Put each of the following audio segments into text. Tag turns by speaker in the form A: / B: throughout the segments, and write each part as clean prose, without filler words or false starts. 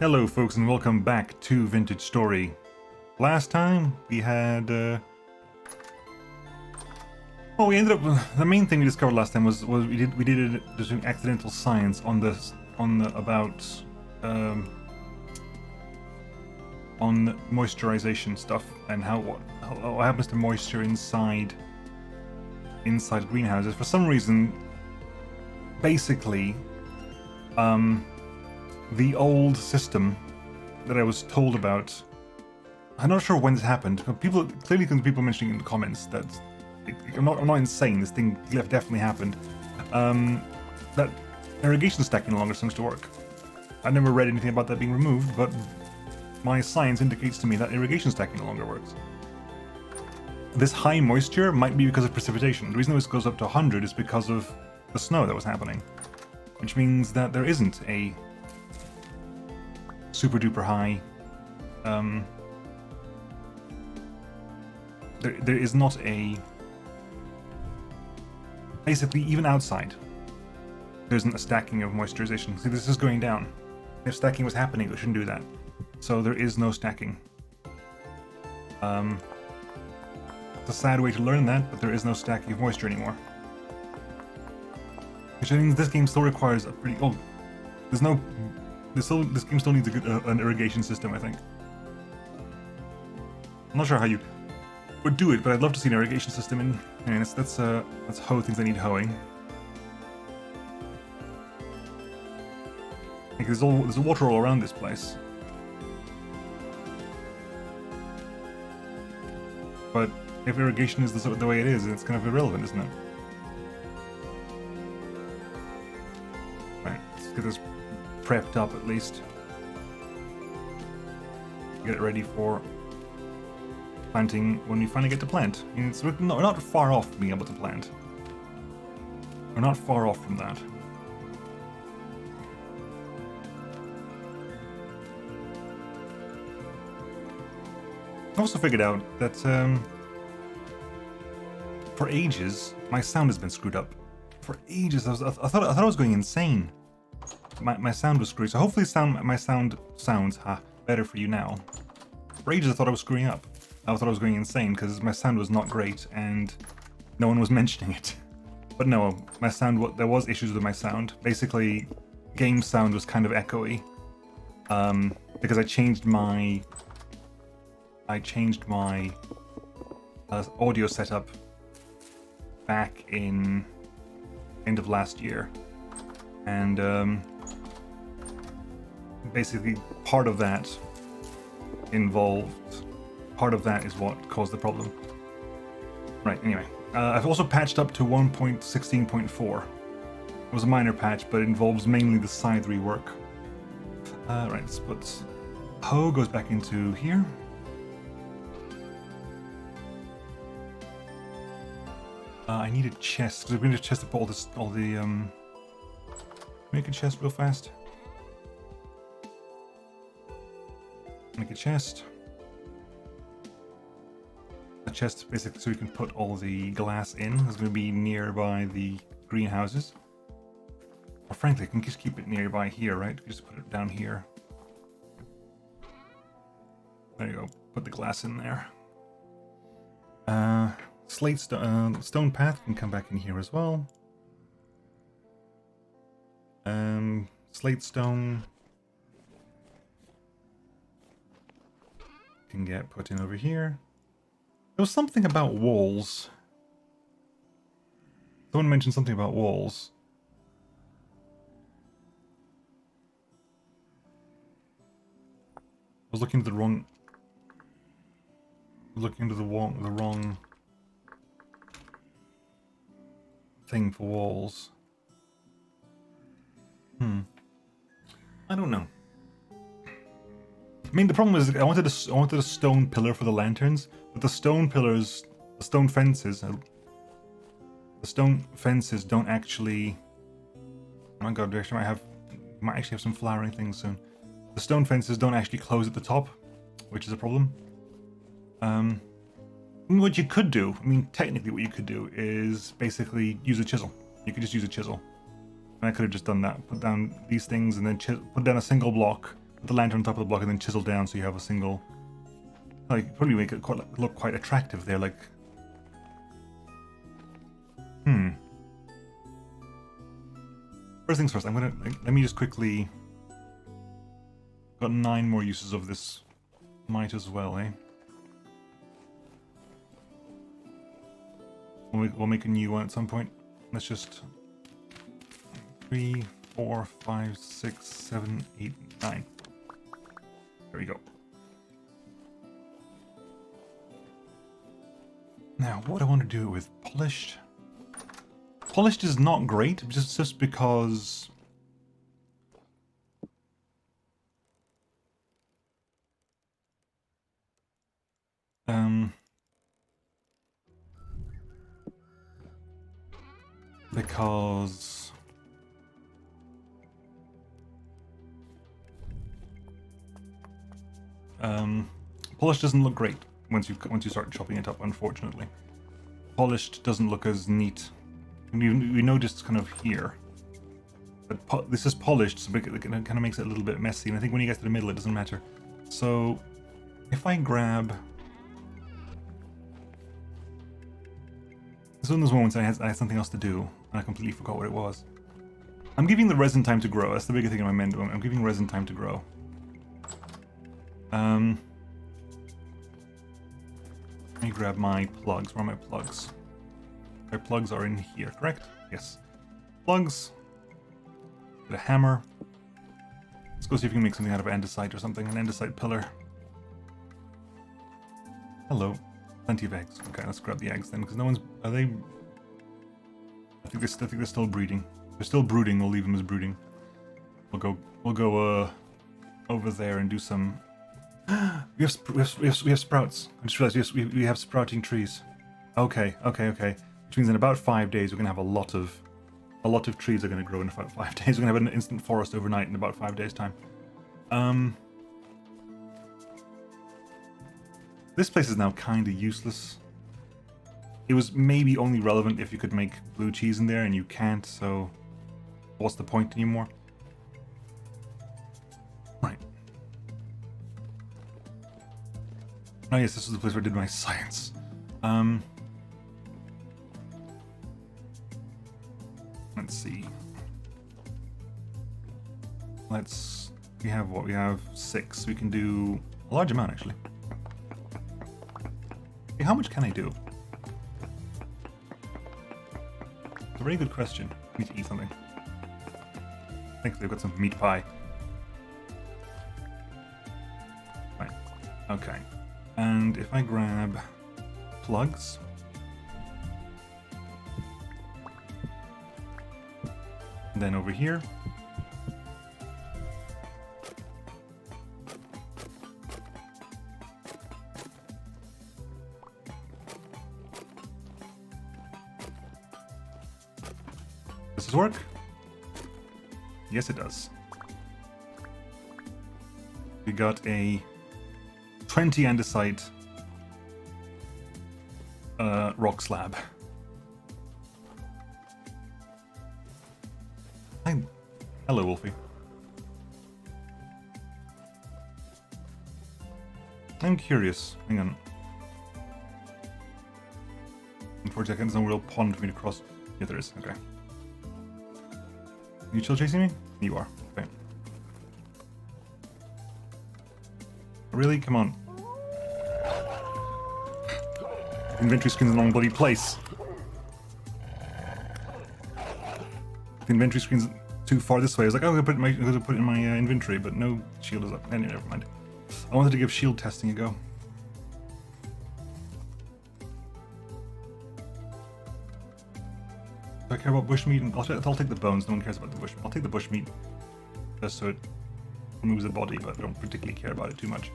A: Hello folks and welcome back to Vintage Story. Last time we had we ended up the main thing we discovered last time was we did just an accidental science on on moisturization stuff and what happens to moisture inside greenhouses. For some reason, basically the old system that I was told about, I'm not sure when this happened, but people mentioning in the comments that I'm not insane, this thing definitely happened, that irrigation stacking no longer seems to work. I never read anything about that being removed, but my science indicates to me that irrigation stacking no longer works. This high moisture might be because of precipitation. The reason this goes up to 100 is because of the snow that was happening, which means that there isn't a super duper high, there is not a, basically even outside, there isn't a stacking of moisturization. See, this is going down. If stacking was happening, it shouldn't do that. So there is no stacking. It's a sad way to learn that, but there is no stacking of moisture anymore. Which means this game still requires a pretty, this game still needs an irrigation system, I think. I'm not sure how you would do it, but I'd love to see an irrigation system in. And that's hoe things that need hoeing. Like there's water all around this place. But if irrigation is the way it is, it's kind of irrelevant, isn't it? Right, let's get this prepped up at least. Get it ready for planting when we finally get to plant. I mean, we're not far off from being able to plant. We're not far off from that. I also figured out that for ages my sound has been screwed up. For ages I thought I was going insane. My sound was screwed, so hopefully my sound sounds better for you now. For ages I thought I was screwing up. I thought I was going insane because my sound was not great and no one was mentioning it. But no, my sound, there was issues with my sound. Basically, game sound was kind of echoey. Because I changed my audio setup back in end of last year. And basically part of that is what caused the problem. Right, anyway. I've also patched up to 1.16.4. It was a minor patch, but it involves mainly the scythe rework. Right, let's put hoe goes back into here. I need a chest, because we need a chest to put make a chest real fast. Make a chest. A chest basically so we can put all the glass in. It's going to be nearby the greenhouses. Or frankly, I can just keep it nearby here, right? Just put it down here. There you go. Put the glass in there. Stone path can come back in here as well. Slate stone can get put in over here. There was something about walls. Someone mentioned something about walls. I was looking at the wrong thing for walls. I don't know. I mean, the problem is I wanted a stone pillar for the lanterns, but the stone pillars, the stone fences don't actually. Oh my god, we actually might actually have some flowering things soon. The stone fences don't actually close at the top, which is a problem. What you could do, I mean, technically what you could do is basically use a chisel. You could just use a chisel. And I could have just done that. Put down these things and then put down a single block, put the lantern on top of the block and then chisel down so you have a single. Like, probably make it look quite attractive there. Like, First things first. Let me just quickly. Got 9 more uses of this. Might as well, eh? We'll make a new one at some point. Let's just 3, 4, 5, 6, 7, 8, 9. There we go. Now, what I want to do with polished. Polished is not great, just because. Because polished doesn't look great once you start chopping it up. Unfortunately, polished doesn't look as neat. We noticed kind of here, but this is polished, so it kind of makes it a little bit messy. And I think when you get to the middle, it doesn't matter. So if I grab. This is one of those moments I had something else to do, and I completely forgot what it was. I'm giving the resin time to grow. That's the bigger thing in my mind. I'm giving resin time to grow. Let me grab my plugs. Where are my plugs? My plugs are in here, correct? Yes. Plugs. Get a hammer. Let's go see if we can make something out of andesite or something. An andesite pillar. Hello. Plenty of eggs. Okay, let's grab the eggs then, because no one's. Are they? I think they're still breeding. They're still brooding. We'll leave them as brooding. We'll go over there and do some. we have sprouts. I just realized we have sprouting trees. Okay. Which means in about 5 days we're gonna have a lot of trees are gonna grow in about 5 days. We're gonna have an instant forest overnight in about 5 days' time. This place is now kind of useless. It was maybe only relevant if you could make blue cheese in there, and you can't, so what's the point anymore? Right. Oh yes, this was the place where I did my science. Let's see. We have what? We have 6. We can do a large amount, actually. Okay, how much can I do? It's a very good question. I need to eat something. Thankfully, I've got some meat pie. Right. Okay. And if I grab plugs. And then over here. Does this work? Yes, it does. We got a 20 andesite rock slab. Hello, Wolfie. I'm curious. Hang on. Unfortunately, there's no real pond for me to cross. Yeah, there is. Okay. You still chasing me? You are. Okay. Really? Come on. The inventory screen's in the wrong bloody place. The inventory screen's too far this way. I was like, oh, I'm gonna put it in my inventory, but no shield is up. Anyway, never mind. I wanted to give shield testing a go. Do I care about bushmeat? I'll take the bones. No one cares about the bushmeat. I'll take the bushmeat just so it removes the body, but I don't particularly care about it too much.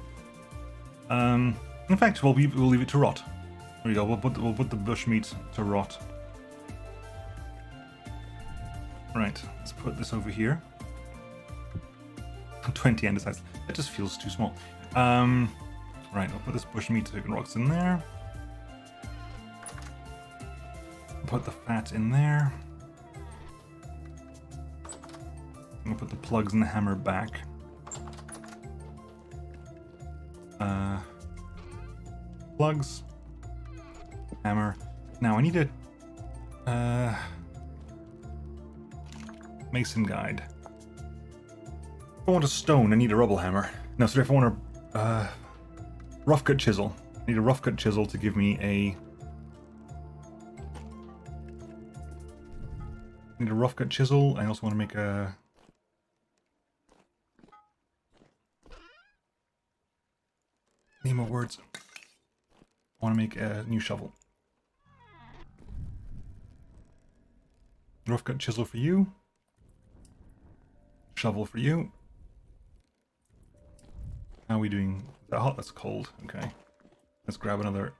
A: In fact, we'll leave it to rot. There we go. We'll put the bushmeat to rot. Right. Let's put this over here. 20 andesites. That just feels too small. Right. I'll put this bushmeat so it can rot in there. Put the fat in there. I'm gonna put the plugs and the hammer back. Plugs. Hammer. Now I need a mason guide. If I want a stone, I need a rubble hammer. No, sorry, if I want a rough cut chisel. I need a rough cut chisel to give me a... I need a rough cut chisel. I also want to make a... Nemo words. I want to make a new shovel. Rough cut chisel for you. Shovel for you. How are we doing? Is that hot? That's cold. Okay. Let's grab another.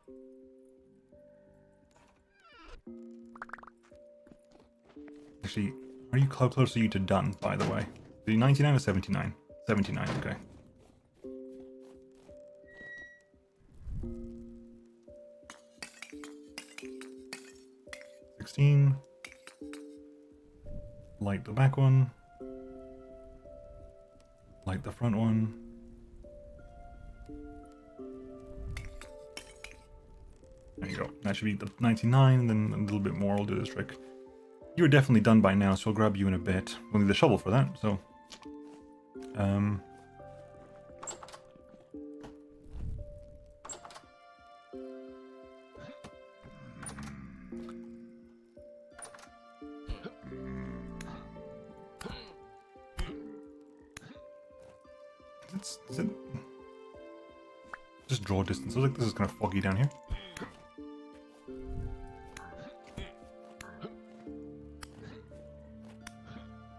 A: Actually, how close are you to done, by the way? Are you 99 or 79? 79, okay. Light the back one. Light the front one. There you go. That should be the 99, then a little bit more will do this trick. You're definitely done by now, so I'll grab you in a bit. We'll need the shovel for that, so... Is it... Just draw distance. I was like, this is kind of foggy down here.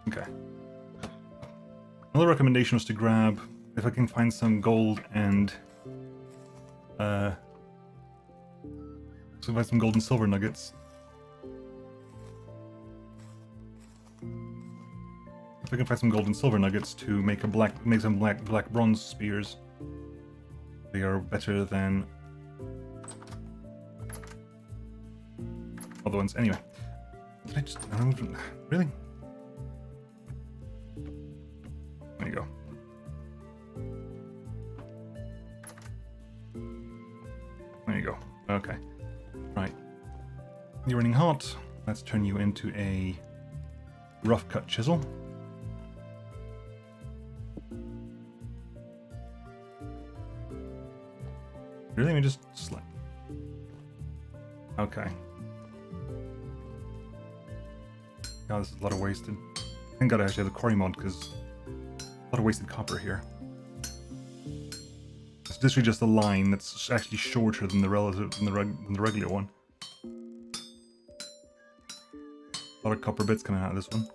A: Okay. Another recommendation was to grab, if I can find some gold and... so find some gold and silver nuggets. If I can find some gold and silver nuggets to make some black bronze spears, they are better than other ones. Anyway, did I just really? There you go. There you go. Okay. Right. You're running hot. Let's turn you into a rough cut chisel. Really? Let me just slap. Okay. God, this is a lot of wasted. Thank God I actually have the quarry mod, because a lot of wasted copper here. It's literally just a line that's actually shorter than the regular one. A lot of copper bits coming out of this one.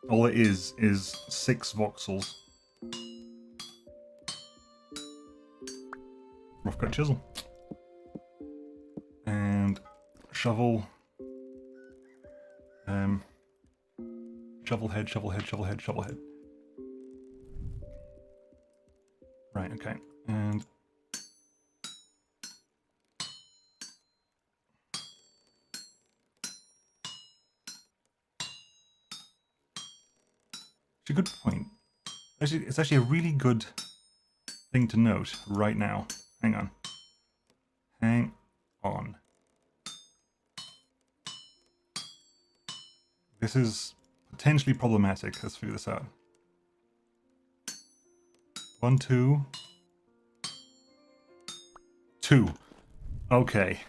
A: All it is 6 voxels. Rough cut chisel. And shovel. Shovel head, shovel head, shovel head, shovel head. Right, okay. And it's a good point. Actually, it's actually a really good thing to note right now. Hang on. Hang on. This is potentially problematic. Let's figure this out. 1, 2. 2. Okay.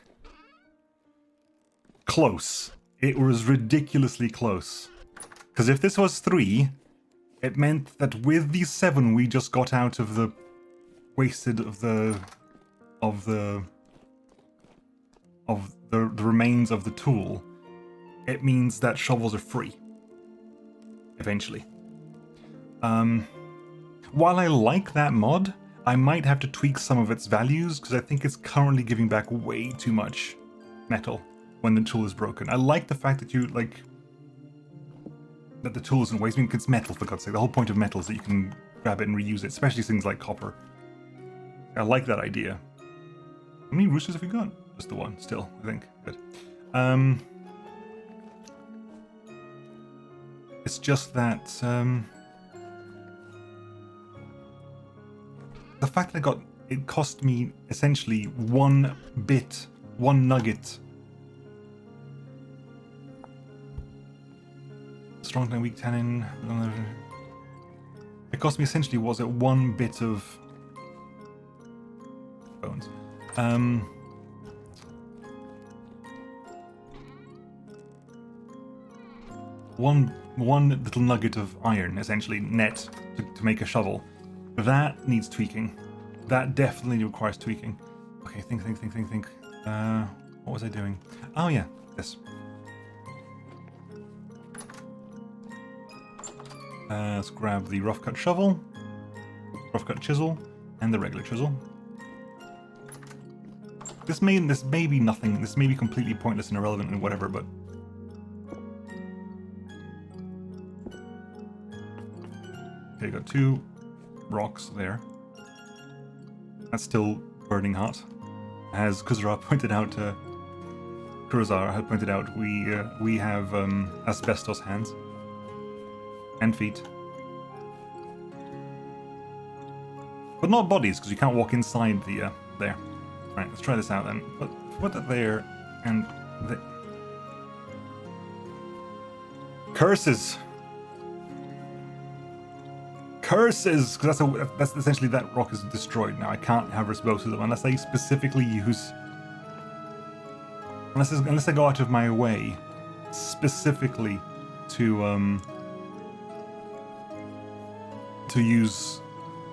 A: Close. It was ridiculously close. Because if this was 3, it meant that with these 7 we just got out of the wasted of the remains of the tool, it means that shovels are free. Eventually. While I like that mod, I might have to tweak some of its values, because I think it's currently giving back way too much metal when the tool is broken. I like the fact that that the tool isn't waste. I mean, it's metal, for God's sake. The whole point of metal is that you can grab it and reuse it, especially things like copper. I like that idea. How many roosters have we got? Just the one, still, I think. Good. It's just that, fact that it cost me essentially one nugget. Strong tannin, weak tannin. It cost me essentially, was it one bit of bones? One little nugget of iron, essentially, net to make a shovel. That needs tweaking. That definitely requires tweaking. Okay, think. What was I doing? Oh yeah, this. Let's grab the rough cut shovel, rough cut chisel, and the regular chisel. This may be nothing. This may be completely pointless and irrelevant and whatever, but okay, got 2 rocks there. That's still burning hot, as Kurzara had pointed out. We have asbestos hands and feet, but not bodies, because you can't walk inside the there. Right, let's try this out then. Put that there, and curses, because that's essentially that rock is destroyed now. I can't harvest both of them unless I specifically use, unless I go out of my way specifically to use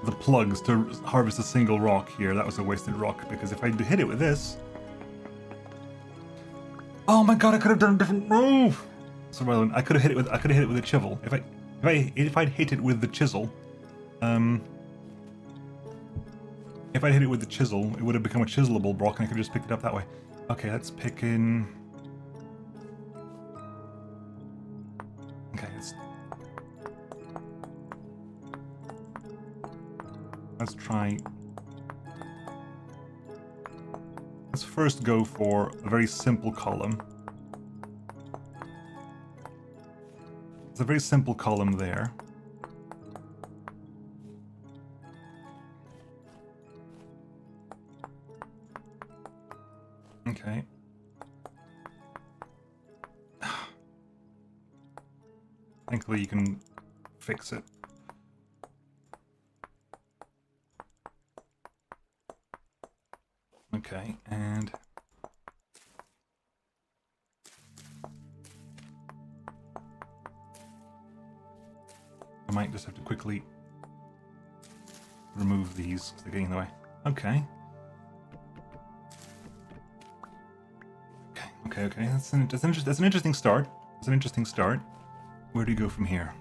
A: the plugs to harvest a single rock here. That was a wasted rock, because if I hit it with this, oh my god, I could have done a different move. So well, I could have hit it with a chisel. If I'd hit it with the chisel, if I'd hit it with the chisel, it would have become a chiselable block, and I could have just picked it up that way. Okay, let's pick in. Okay, let's try. Let's first go for a very simple column. It's a very simple column there. Okay. Thankfully you can fix it. Okay, and I might just have to quickly remove these because they're getting in the way. Okay. Okay. That's an interesting start. It's an interesting start. Where do you go from here?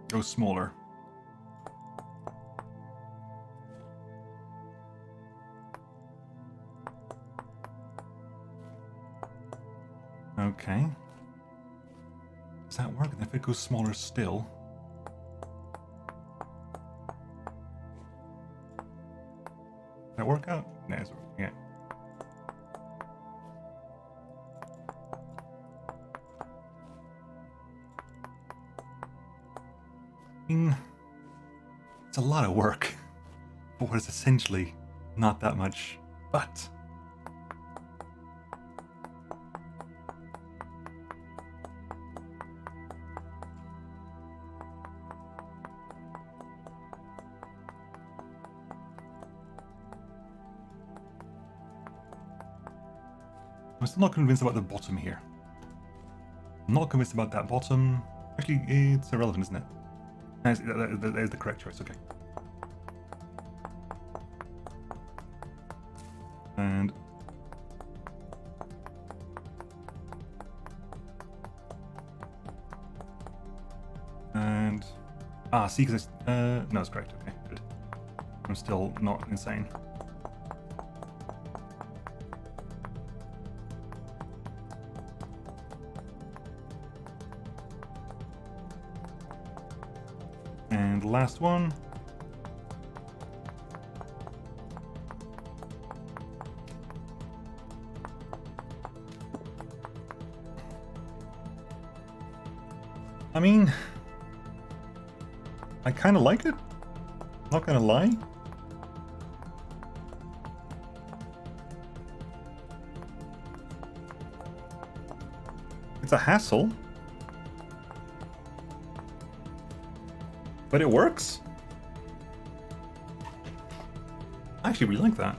A: Go smaller. Okay. Does that work? And if it goes smaller still? Does that work out? No, it's working. Yeah. It's a lot of work for what is essentially not that much, but I'm still not convinced about the bottom here. I'm not convinced about that bottom. Actually, it's irrelevant, isn't it? That is the correct choice, okay. And see, because no, it's correct. Okay, good. I'm still not insane. And the last one. I mean, I kind of like it. Not gonna lie. It's a hassle. But it works. I actually really like that.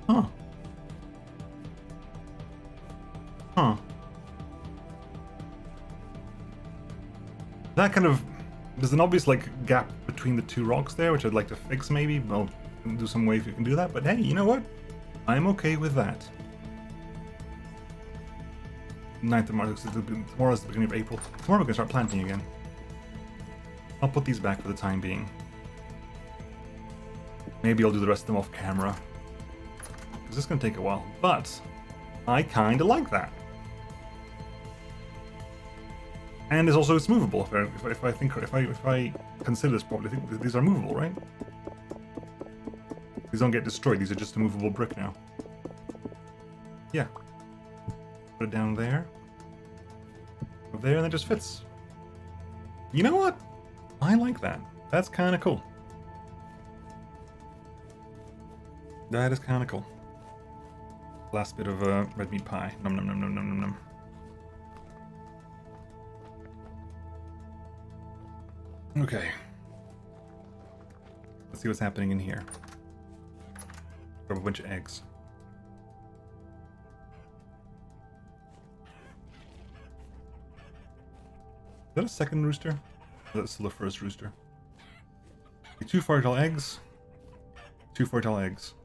A: Huh. Huh. That kind of... There's an obvious, like, gap between the two rocks there, which I'd like to fix, maybe. I'll do some way if you can do that. But hey, you know what? I'm okay with that. 9th of March, tomorrow's the beginning of April. Tomorrow we can start planting again. I'll put these back for the time being. Maybe I'll do the rest of them off camera. Because it's going to take a while. But I kind of like that. And it's movable. If I consider this properly, I think these are movable, right? These don't get destroyed. These are just a movable brick now. Yeah. Put it down there. Up there, and it just fits. You know what? I like that. That's kind of cool. That is kind of cool. Last bit of red meat pie. Nom nom nom nom nom nom nom. Okay. Let's see what's happening in here. Grab a bunch of eggs. Is that a second rooster? That's still the first rooster. Okay, 2 fertile eggs. 2 fertile eggs.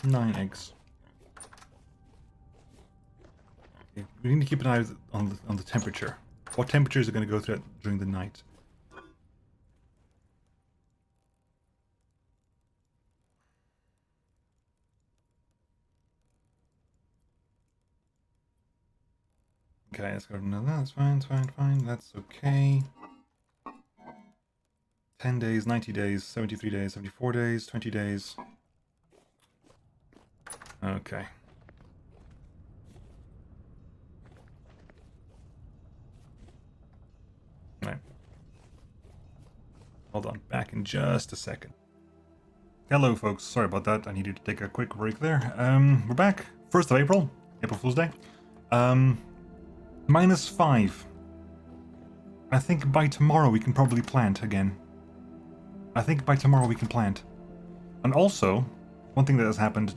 A: 9 eggs. Okay, we need to keep an eye on the temperature. What temperatures are going to go through during the night? Okay, let's go. No, that's fine, it's fine, fine. That's okay. 10 days, 90 days, 73 days, 74 days, 20 days. Okay. Right. Hold on, back in just a second. Hello, folks. Sorry about that. I needed to take a quick break there. We're back. 1st of April. April Fool's Day. -5. I think by tomorrow we can probably plant again. I think by tomorrow we can plant. And also, one thing that has happened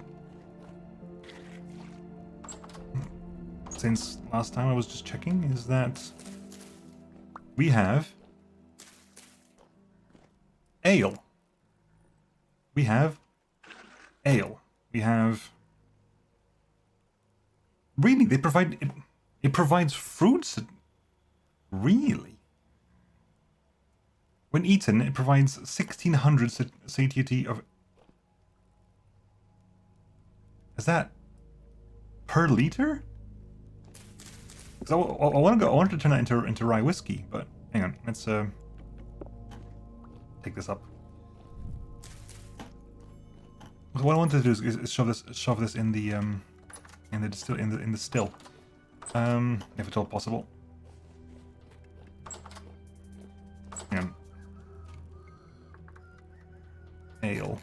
A: since last time I was just checking is that we have ale. We have ale. We have... Really, they provide... It provides fruits? Really? When eaten, it provides 1600 satiety of... Is that per liter? Because I wanted to turn that into rye whiskey, but hang on, let's take this up. What I wanted to do is shove this in the still. If at all possible. Hang on. Ale.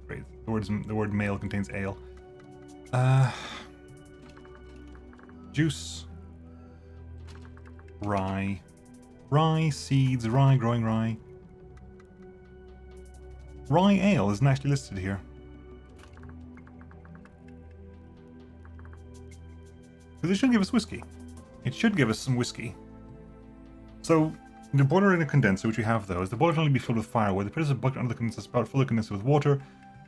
A: Great. The word male contains ale. Juice. Rye. Rye seeds. Rye growing rye. Rye ale isn't actually listed here. Because it should give us whiskey. It should give us some whiskey. So, the boiler in a condenser, which we have those, the boiler can only be filled with firewood. The put a bucket under the condenser spout, fill the condenser with water,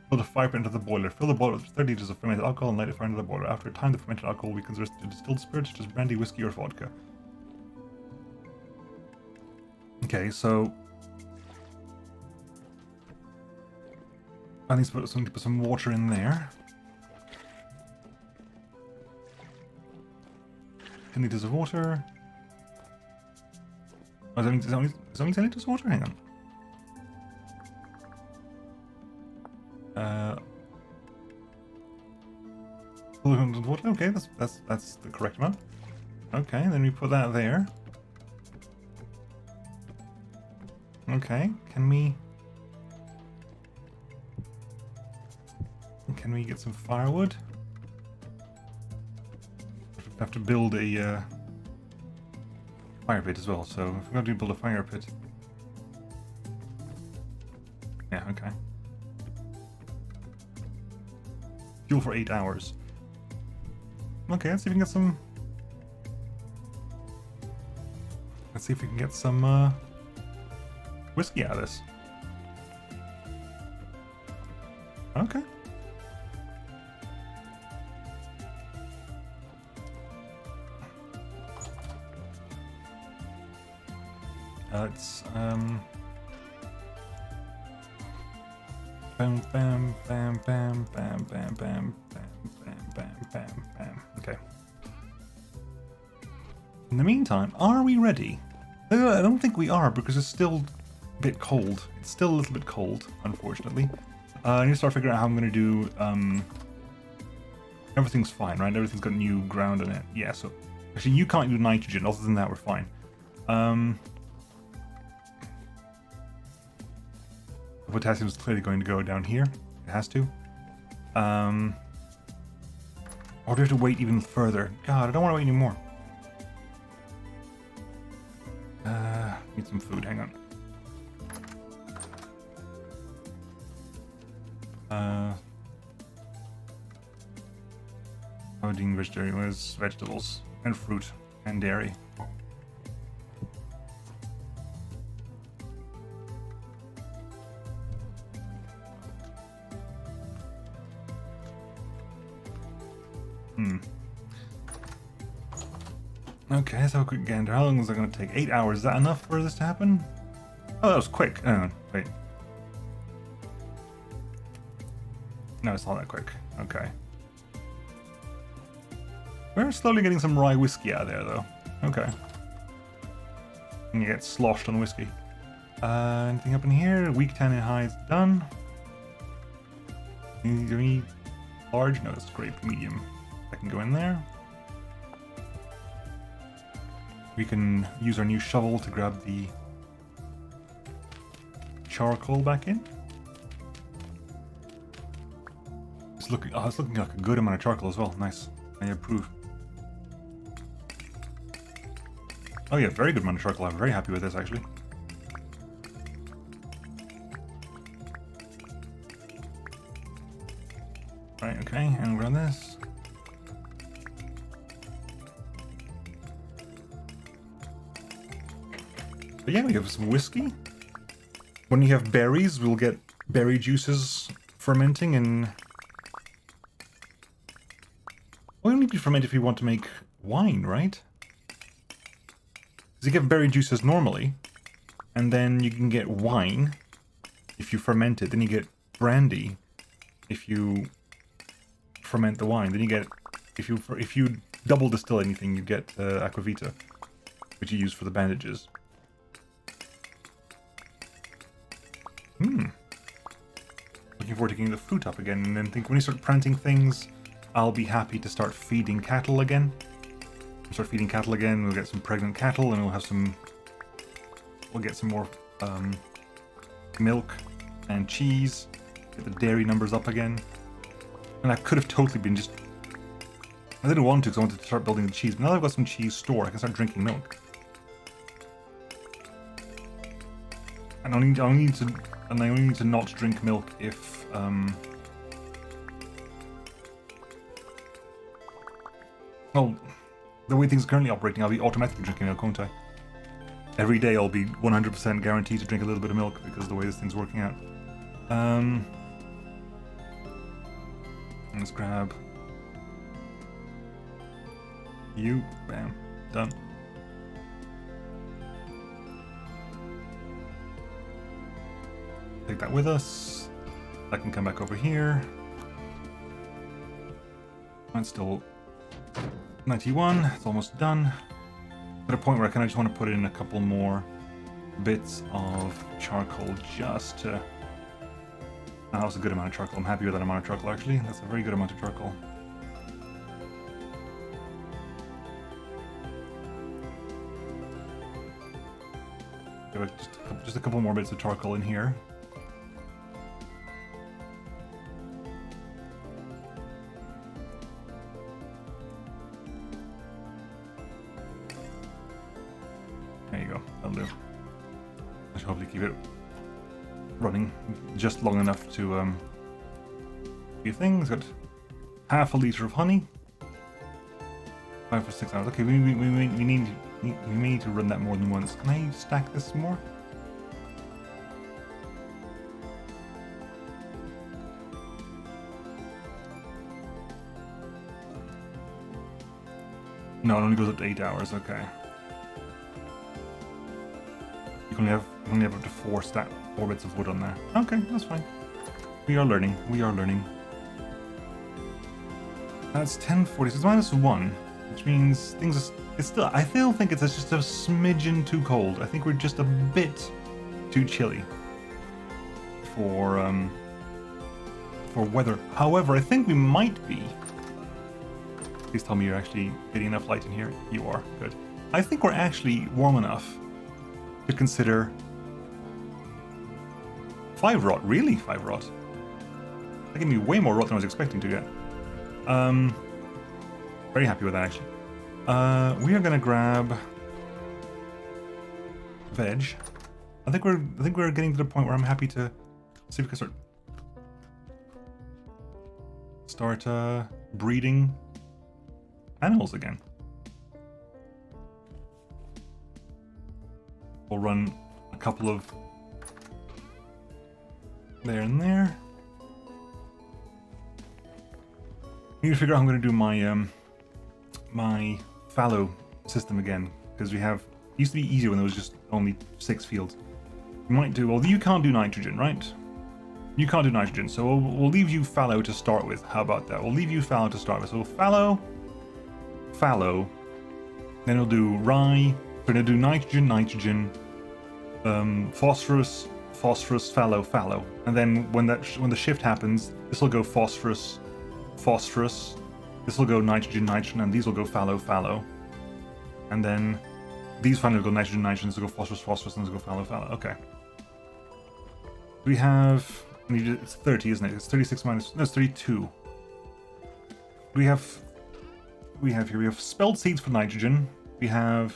A: fill the fire pit into the boiler, fill the boiler with 30 liters of fermented alcohol and light it fire into the boiler. After a time, the fermented alcohol will be converted to distilled spirits such as brandy, whiskey, or vodka. Okay, so... I need to put some water in there. 10 liters of water. Oh, is it only 10 liters of water? Hang on. with wood. Okay, that's the correct amount. Okay, then we put that there. Okay, can we get some firewood? We have to build a fire pit as well, so if we're going to build a fire pit. Yeah, okay. Fuel for 8 hours. Okay, let's see if we can get some... Let's see if we can get some whiskey out of this. Okay. Let's bam bam bam bam bam bam bam bam bam bam bam bam. Okay. In the meantime, are we ready? I don't think we are, because it's still a bit cold. It's still a little bit cold, unfortunately. I need to start figuring out how I'm going to do... Everything's fine, right? Everything's got new ground in it. Yeah, so... Actually, you can't do nitrogen. Other than that, we're fine. The potassium is clearly going to go down here. It has to. Or do we have to wait even further? God, I don't want to wait anymore. Need some food. Hang on. Protein, vegetables, and fruit, and dairy. Okay, so a quick gander. How long is that going to take? 8 hours. Is that enough for this to happen? Oh, that was quick. Wait. No, it's not that quick. Okay. We're slowly getting some rye whiskey out of there, though. Okay. And you get sloshed on whiskey. Anything up in here? Weak tannin hides done. Any large? No, it's grape medium. I can go in there. We can use our new shovel to grab the charcoal back in. It's looking like a good amount of charcoal as well. Nice. I approve. Oh yeah, very good amount of charcoal. I'm very happy with this actually. Right, okay, and grab this. But yeah, we have some whiskey. When you have berries, we'll get berry juices fermenting, and we only need to ferment if we want to make wine, right? Because you get berry juices normally, and then you can get wine if you ferment it. Then you get brandy if you ferment the wine. Then you get, if you double distill anything, you get aquavita, which you use for the bandages. Looking forward to getting the fruit up again, and then think when you start planting things, I'll be happy to start feeding cattle again. We'll get some pregnant cattle, and we'll get some more milk and cheese, get the dairy numbers up again. And I could have totally been just... I didn't want to because I wanted to start building the cheese, but now that I've got some cheese stored, I can start drinking milk. And I only need to not drink milk if well, the way things are currently operating, I'll be automatically drinking milk, won't I? Every day I'll be 100% guaranteed to drink a little bit of milk because of the way this thing's working out. Let's grab you. Bam. Done. Take that with us. I can come back over here. Mine's still 91. It's almost done. At a point where I kind of just want to put in a couple more bits of charcoal just to... Oh, that was a good amount of charcoal. I'm happy with that amount of charcoal, actually. That's a very good amount of charcoal. Got just a couple more bits of charcoal in here. There you go. That'll do. I should hopefully keep it running just long enough to a few things. Got half a liter of honey. 5 for 6 hours. Okay, we need to run that more than once. Can I stack this more? No, it only goes up to 8 hours. Okay. You can only have up to 4 bits of wood on there. Okay, that's fine. We are learning. We are learning. That's 1040. So it's minus 1, which means things are. It's still. I still think it's just a smidgen too cold. I think we're just a bit too chilly for weather. However, I think we might be. Please tell me you're actually getting enough light in here. You are. Good. I think we're actually warm enough to consider 5 rot. Really? 5 rot? That gave me way more rot than I was expecting to get. Very happy with that, actually. We are gonna grab veg. I think we're getting to the point where I'm happy to see if we can start breeding animals again. We'll run a couple of there and there. I need to figure out how I'm going to do my my fallow system again, because it used to be easier when there was just only 6 fields. We might do, well, you can't do nitrogen, right? You can't do nitrogen, so we'll leave you fallow to start with. How about that? We'll leave you fallow to start with. So fallow, then we'll do rye. We're going to do nitrogen, phosphorus, fallow, and then when the shift happens, this will go phosphorus. This will go nitrogen, and these will go fallow, and then these finally will go nitrogen, this will go phosphorus, and this will go fallow. Okay. We have, it's 30, isn't it? It's 36 minus, no, it's 32. We have spelled seeds for nitrogen. We have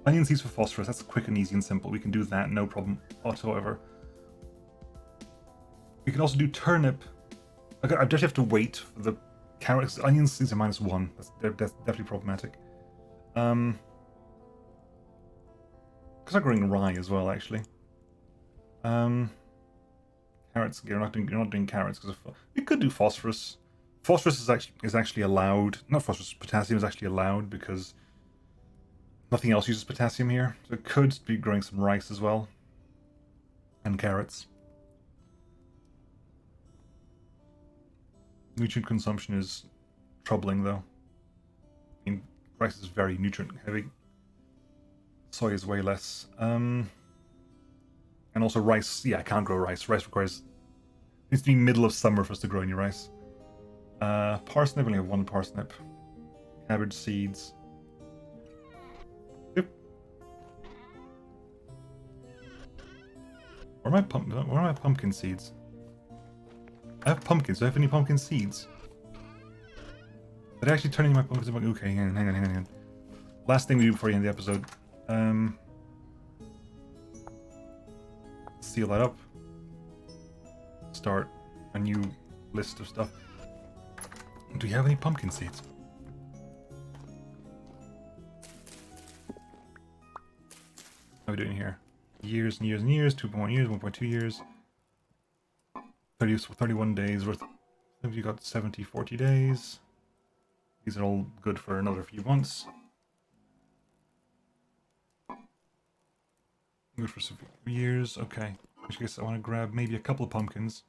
A: onion seeds for phosphorus. That's quick and easy and simple. We can do that, no problem whatsoever. We can also do turnip. I definitely have to wait for the carrots. Onion seeds are minus 1. That's definitely problematic. Because I'm growing rye as well, actually. Carrots. You're not doing carrots because we could do phosphorus. Phosphorus is actually allowed. Not phosphorus. Potassium is actually allowed because nothing else uses potassium here. So it could be growing some rice as well, and carrots. Nutrient consumption is troubling, though. I mean, rice is very nutrient heavy. Soy is way less. And also rice. Yeah, I can't grow rice. Rice requires. It needs to be middle of summer for us to grow any rice. Parsnip. I only have 1 parsnip. Cabbage seeds. Yep. Where are my pumpkin seeds? I have pumpkins. Do I have any pumpkin seeds? Did I actually turn any of my pumpkins into... Okay, hang on. Last thing we do before you end the episode. Seal that up. Start a new list of stuff. Do you have any pumpkin seeds? How are we doing here? Years and years and years. 2.1 years, 1.2 years. 31 days worth. You got 40 days. These are all good for another few months. Good for some years. Okay. In which case I want to grab maybe a couple of pumpkins.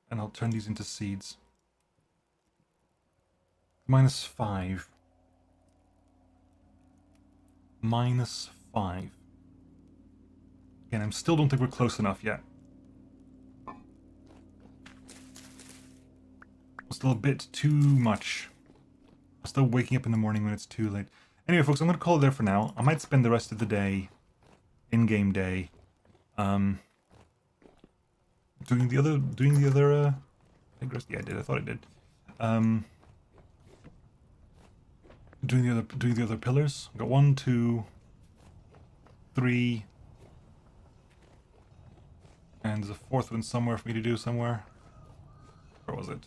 A: And I'll turn these into seeds. -5. -5. Again, I still don't think we're close enough yet. Still a bit too much. I'm still waking up in the morning when it's too late. Anyway, folks, I'm going to call it there for now. I might spend the rest of the day, in-game day, doing the other, yeah, I did. I thought I did. Doing the other pillars. I've got 1, 2, 3, and there's a 4th one somewhere for me to do somewhere. Where was it?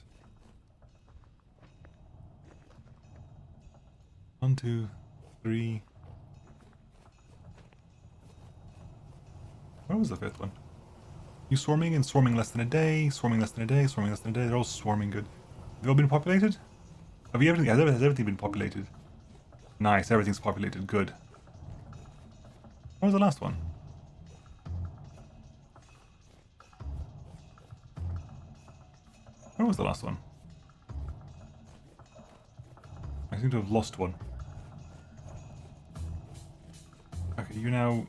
A: 1, 2, 3. Where was the 5th one? You swarming and swarming less than a day, swarming less than a day, swarming less than a day. They're all swarming good. Have they all been populated? Has everything been populated? Nice, everything's populated. Good. What was the last one? Where was the last one? I seem to have lost one. Okay, you now...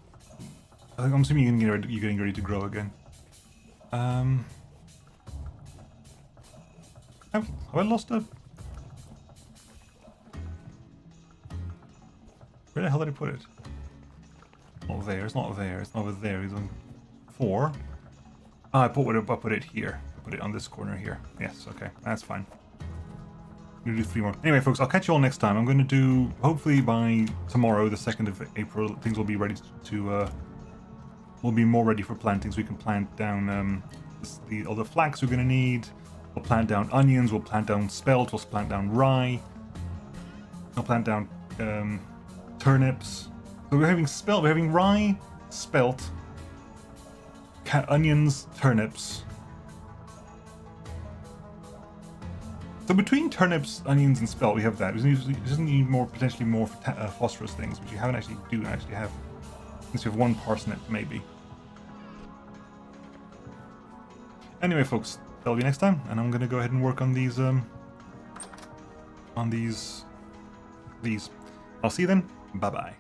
A: I'm assuming you're getting ready to grow again. Have I lost a... Where the hell did I put it? Not there, it's not there, it's not over there, it's on 4. Ah, I put it here. I put it on this corner here. Yes, okay, that's fine. I'm gonna do 3 more. Anyway, folks, I'll catch you all next time. I'm gonna do, hopefully by tomorrow, the 2nd of April, things will be ready to, we'll be more ready for planting, so we can plant down all the flax we're gonna need. We'll plant down onions, we'll plant down spelt, we'll plant down rye. We'll plant down turnips. So we're having rye, spelt, onions, turnips. So between turnips, onions, and spelt, we have that. We just need more, potentially more phosphorus things, which you haven't actually have. Unless you have 1 parsnip, maybe. Anyway, folks, that'll be next time, and I'm gonna go ahead and work on these. These. I'll see you then. Bye bye.